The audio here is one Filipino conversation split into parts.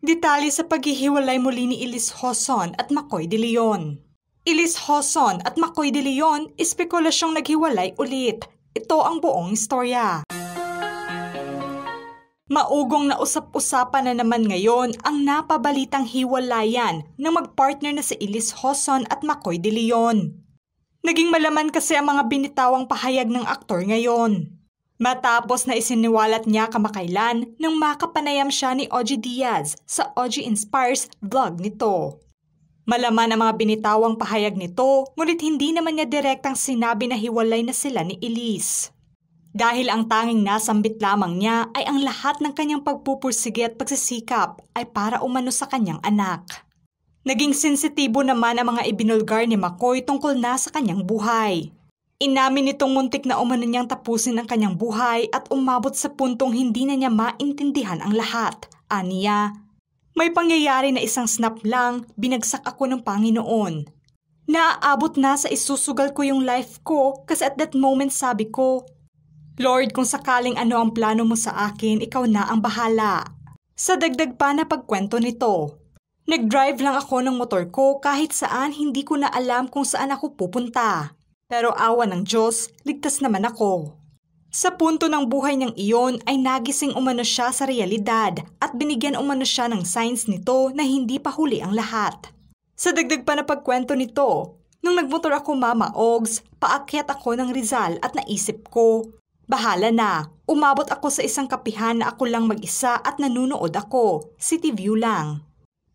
Detalye sa paghihiwalay muli ni Elise Hoson at Makoy De Leon. Elise Hoson at Makoy De Leon, espekulasyong naghiwalay ulit. Ito ang buong istorya. Maugong na usap-usapan na naman ngayon ang napabalitang hiwalayan ng magpartner na si Elise Hoson at Makoy De Leon. Naging malaman kasi ang mga binitawang pahayag ng aktor ngayon. Matapos na isiniwalat niya kamakailan nang makapanayam siya ni Ogie Diaz sa Ogie Inspires vlog nito. Malaman ang mga binitawang pahayag nito, ngunit hindi naman niya direktang sinabi na hiwalay na sila ni Elise. Dahil ang tanging nasambit lamang niya ay ang lahat ng kanyang pagpupursige at pagsisikap ay para umano sa kanyang anak. Naging sensitibo naman ang mga ibinulgar ni Makoy tungkol na sa kanyang buhay. Inamin nitong muntik na umano niyang tapusin ang kanyang buhay at umabot sa puntong hindi na niya maintindihan ang lahat. Aniya, may pangyayari na isang snap lang, binagsak ako ng Panginoon. Naaabot na sa isusugal ko yung life ko kasi at that moment sabi ko, Lord, kung sakaling ano ang plano mo sa akin, ikaw na ang bahala. Sa dagdag pa na pagkwento nito, nag-drive lang ako ng motor ko kahit saan hindi ko na alam kung saan ako pupunta. Pero awa ng Diyos, ligtas naman ako. Sa punto ng buhay niyang iyon ay nagising umano siya sa realidad at binigyan umano siya ng signs nito na hindi pa huli ang lahat. Sa dagdag pa na pagkwento nito, nung nagmotor ako Mama Ogs, paakyat ako ng Rizal at naisip ko, bahala na, umabot ako sa isang kapihan na ako lang mag-isa at nanunood ako, city view lang.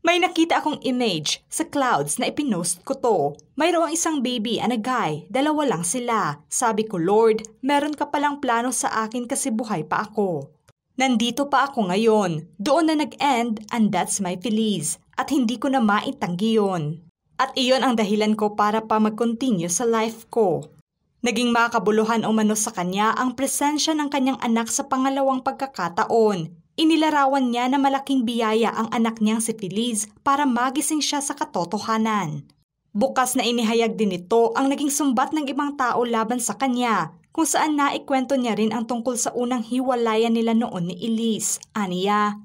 May nakita akong image sa clouds na ipinost ko to. Mayroong isang baby and a guy, dalawa lang sila. Sabi ko, Lord, meron ka palang plano sa akin kasi buhay pa ako. Nandito pa ako ngayon, doon na nag-end and that's my Feliz. At hindi ko na maitanggi yun. At iyon ang dahilan ko para pa mag-continue sa life ko. Naging makabuluhan umano sa kanya ang presensya ng kanyang anak sa pangalawang pagkakataon. Inilarawan niya na malaking biyaya ang anak niyang si Feliz para magising siya sa katotohanan. Bukas na inihayag din ito ang naging sumbat ng ibang tao laban sa kanya, kung saan naikwento niya rin ang tungkol sa unang hiwalayan nila noon ni Elise. Aniya,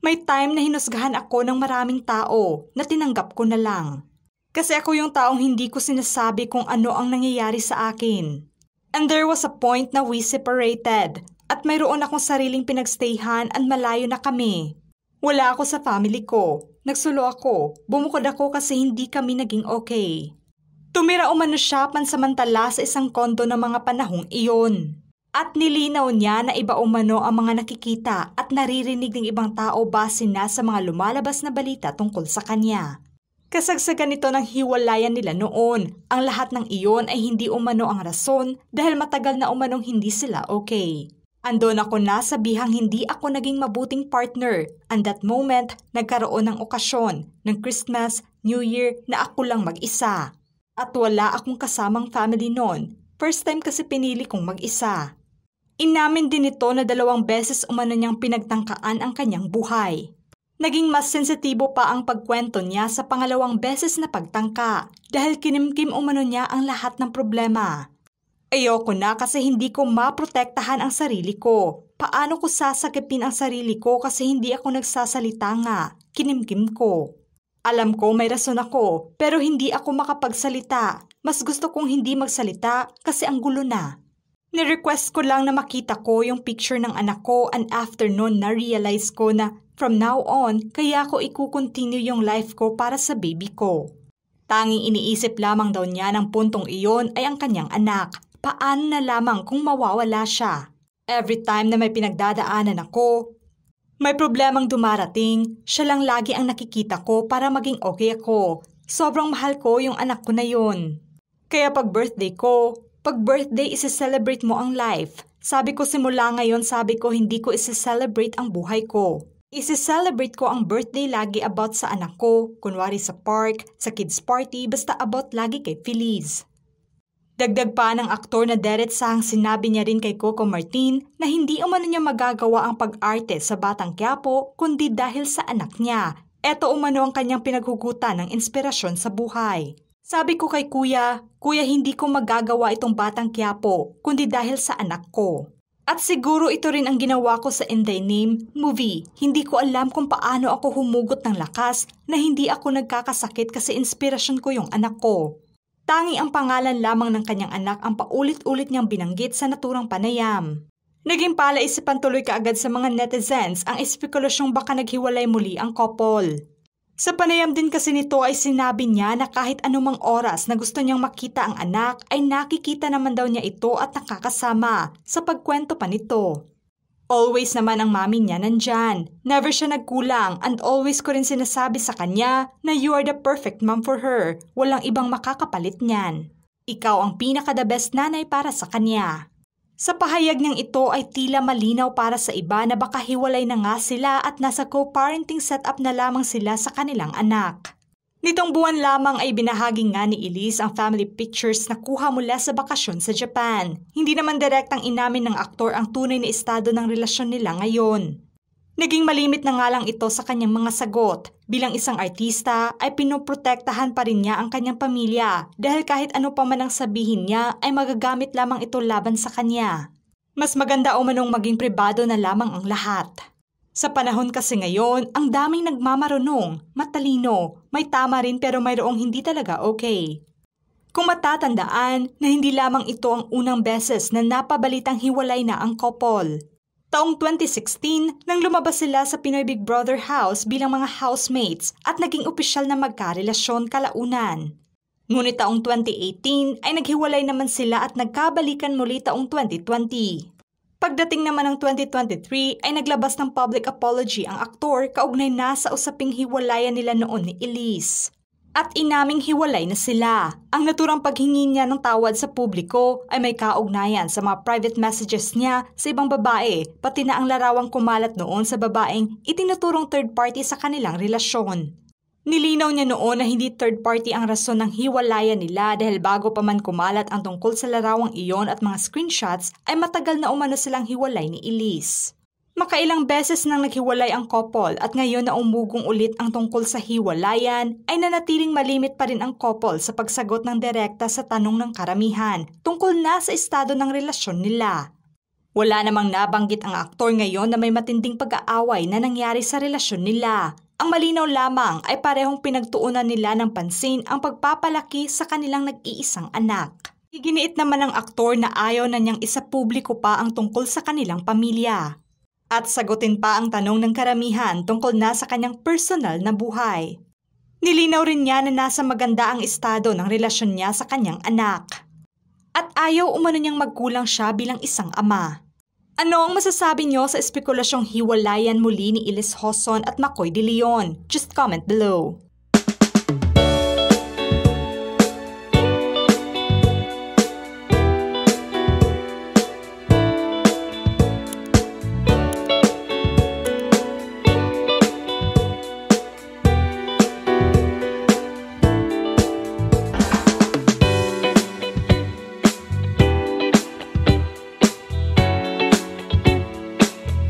may time na hinusgahan ako ng maraming tao na tinanggap ko na lang. Kasi ako yung taong hindi ko sinasabi kung ano ang nangyayari sa akin. And there was a point na we separated. At mayroon akong sariling pinagstayhan at malayo na kami. Wala ako sa family ko. Nagsulo ako. Bumukod ako kasi hindi kami naging okay. Tumira umano siya pansamantala sa isang kondo ng mga panahong iyon. At nilinaw niya na iba umano ang mga nakikita at naririnig ng ibang tao base na sa mga lumalabas na balita tungkol sa kanya. Kasagsagan nito ng hiwalayan nila noon. Ang lahat ng iyon ay hindi umano ang rason dahil matagal na umanong hindi sila okay. Andon ako na sa bihang hindi ako naging mabuting partner. And that moment, nagkaroon ng okasyon ng Christmas, New Year na ako lang mag-isa. At wala akong kasamang family noon. First time kasi pinili kong mag-isa. Inamin din ito na 2 beses umano niyang pinagtangkaan ang kanyang buhay. Naging mas sensitibo pa ang pagkwento niya sa pangalawang beses na pagtangka dahil kinimkim umano niya ang lahat ng problema. Ayoko na kasi hindi ko maprotektahan ang sarili ko. Paano ko sasakipin ang sarili ko kasi hindi ako nagsasalita nga? Kinimkim ko. Alam ko may rason ako, pero hindi ako makapagsalita. Mas gusto kong hindi magsalita kasi ang gulo na. Ni-request ko lang na makita ko yung picture ng anak ko and after noon na-realize ko na from now on, kaya ko ikukontinue yung life ko para sa baby ko. Tanging iniisip lamang daw niya ng puntong iyon ay ang kanyang anak. Paano na lamang kung mawawala siya? Every time na may pinagdadaanan ako, may problemang dumarating, siya lang lagi ang nakikita ko para maging okay ako. Sobrang mahal ko yung anak ko na yun. Kaya pag birthday isi-celebrate mo ang life. Sabi ko simula ngayon, hindi ko isi-celebrate ang buhay ko. Isi-celebrate ko ang birthday lagi about sa anak ko, kunwari sa park, sa kids party, basta about lagi kay Feliz. Dagdag pa ng aktor na diretsahang sinabi niya rin kay Coco Martin na hindi umano niya magagawa ang pag-arte sa Batang Quiapo kundi dahil sa anak niya. Eto umano ang kanyang pinaghugutan ng inspirasyon sa buhay. Sabi ko kay Kuya, hindi ko magagawa itong Batang Quiapo kundi dahil sa anak ko. At siguro ito rin ang ginawa ko sa In Thy Name movie. Hindi ko alam kung paano ako humugot ng lakas na hindi ako nagkakasakit kasi inspirasyon ko yung anak ko. Tangi ang pangalan lamang ng kanyang anak ang paulit-ulit niyang binanggit sa naturang panayam. Naging palaisipan tuloy kaagad sa mga netizens ang espekulasyong baka naghiwalay muli ang couple. Sa panayam din kasi nito ay sinabi niya na kahit anumang oras na gusto niyang makita ang anak ay nakikita naman daw niya ito at nakakasama sa pagkwento pa nito. Always naman ang mami niya nandyan. Never siya nagkulang and always ko rin sinasabi sa kanya na you are the perfect mom for her. Walang ibang makakapalit niyan. Ikaw ang pinaka-the best nanay para sa kanya. Sa pahayag niyang ito ay tila malinaw para sa iba na baka hiwalay na nga sila at nasa co-parenting setup na lamang sila sa kanilang anak. Nitong buwan lamang ay binahagi nga ni Elise ang family pictures na kuha mula sa bakasyon sa Japan. Hindi naman direktang inamin ng aktor ang tunay na estado ng relasyon nila ngayon. Naging malimit na nga lang ito sa kanyang mga sagot. Bilang isang artista ay pinoprotektahan pa rin niya ang kanyang pamilya dahil kahit ano pa man ang sabihin niya ay magagamit lamang ito laban sa kanya. Mas maganda o manong maging pribado na lamang ang lahat. Sa panahon kasi ngayon, ang daming nagmamarunong, matalino, may tama rin pero mayroong hindi talaga okay. Kung matatandaan na hindi lamang ito ang unang beses na napabalitang hiwalay na ang couple. Taong 2016 nang lumabas sila sa Pinoy Big Brother house bilang mga housemates at naging opisyal na magkarelasyon kalaunan. Ngunit taong 2018 ay naghiwalay naman sila at nagkabalikan muli taong 2020. Pagdating naman ng 2023 ay naglabas ng public apology ang aktor kaugnay na sa usaping hiwalayan nila noon ni Elise. At inaming hiwalay na sila. Ang naturang paghingi niya ng tawad sa publiko ay may kaugnayan sa mga private messages niya sa ibang babae, pati na ang larawang kumalat noon sa babaeng itinuturong third party sa kanilang relasyon. Nilinaw niya noon na hindi third party ang rason ng hiwalayan nila dahil bago pa man kumalat ang tungkol sa larawang iyon at mga screenshots ay matagal na umano silang hiwalay ni Elise. Makailang beses nang naghiwalay ang couple at ngayon na umugong ulit ang tungkol sa hiwalayan ay nanatiling malimit pa rin ang couple sa pagsagot ng direkta sa tanong ng karamihan tungkol na sa estado ng relasyon nila. Wala namang nabanggit ang aktor ngayon na may matinding pag-aaway na nangyari sa relasyon nila. Ang malinaw lamang ay parehong pinagtuunan nila ng pansin ang pagpapalaki sa kanilang nag-iisang anak. Iginiit naman ng aktor na ayaw na niyang isapubliko pa ang tungkol sa kanilang pamilya. At sagutin pa ang tanong ng karamihan tungkol na sa kanyang personal na buhay. Nilinaw rin niya na nasa maganda ang estado ng relasyon niya sa kanyang anak. At ayaw umano niyang magkulang siya bilang isang ama. Ano ang masasabi niyo sa espekulasyong hiwalayan muli ni Elise Hoson at Makoy De Leon? Just comment below.